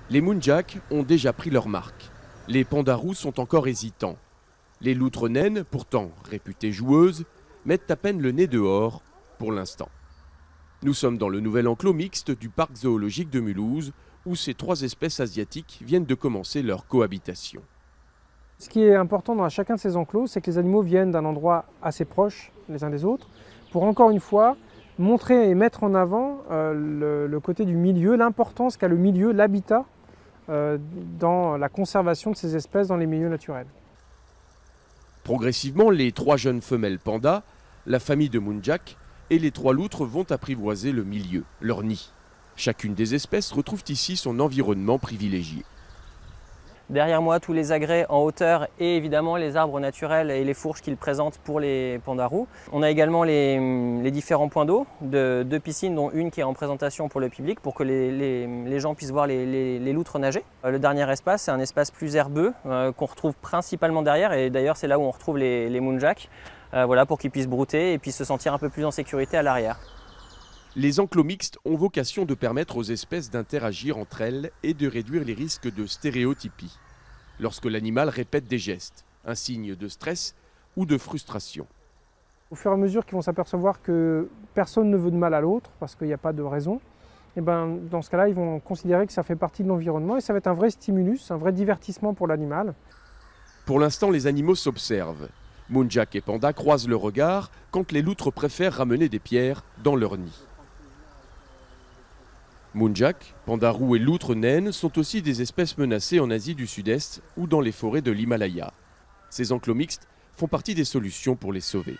Les Muntjacs ont déjà pris leur marque. Les pandas roux sont encore hésitants. Les loutres naines, pourtant réputées joueuses, mettent à peine le nez dehors pour l'instant. Nous sommes dans le nouvel enclos mixte du parc zoologique de Mulhouse, où ces trois espèces asiatiques viennent de commencer leur cohabitation. Ce qui est important dans chacun de ces enclos, c'est que les animaux viennent d'un endroit assez proche les uns des autres, pour encore une fois montrer et mettre en avant le côté du milieu, l'importance qu'a le milieu, l'habitat, dans la conservation de ces espèces dans les milieux naturels. Progressivement, les trois jeunes femelles pandas, la famille de Muntjac et les trois loutres vont apprivoiser le milieu, leur nid. Chacune des espèces retrouve ici son environnement privilégié. Derrière moi, tous les agrès en hauteur et évidemment les arbres naturels et les fourches qu'ils présentent pour les pandas roux. On a également les différents points d'eau, deux piscines dont une qui est en présentation pour le public pour que les gens puissent voir les loutres nager. Le dernier espace, c'est un espace plus herbeux qu'on retrouve principalement derrière et d'ailleurs c'est là où on retrouve les Muntjacs, voilà, pour qu'ils puissent brouter et puis se sentir un peu plus en sécurité à l'arrière. Les enclos mixtes ont vocation de permettre aux espèces d'interagir entre elles et de réduire les risques de stéréotypie, lorsque l'animal répète des gestes, un signe de stress ou de frustration. Au fur et à mesure qu'ils vont s'apercevoir que personne ne veut de mal à l'autre, parce qu'il n'y a pas de raison, et dans ce cas-là, ils vont considérer que ça fait partie de l'environnement et ça va être un vrai stimulus, un vrai divertissement pour l'animal. Pour l'instant, les animaux s'observent. Muntjac et panda croisent le regard quand les loutres préfèrent ramener des pierres dans leur nid. Muntjac, panda roux et loutre naine sont aussi des espèces menacées en Asie du Sud-Est ou dans les forêts de l'Himalaya. Ces enclos mixtes font partie des solutions pour les sauver.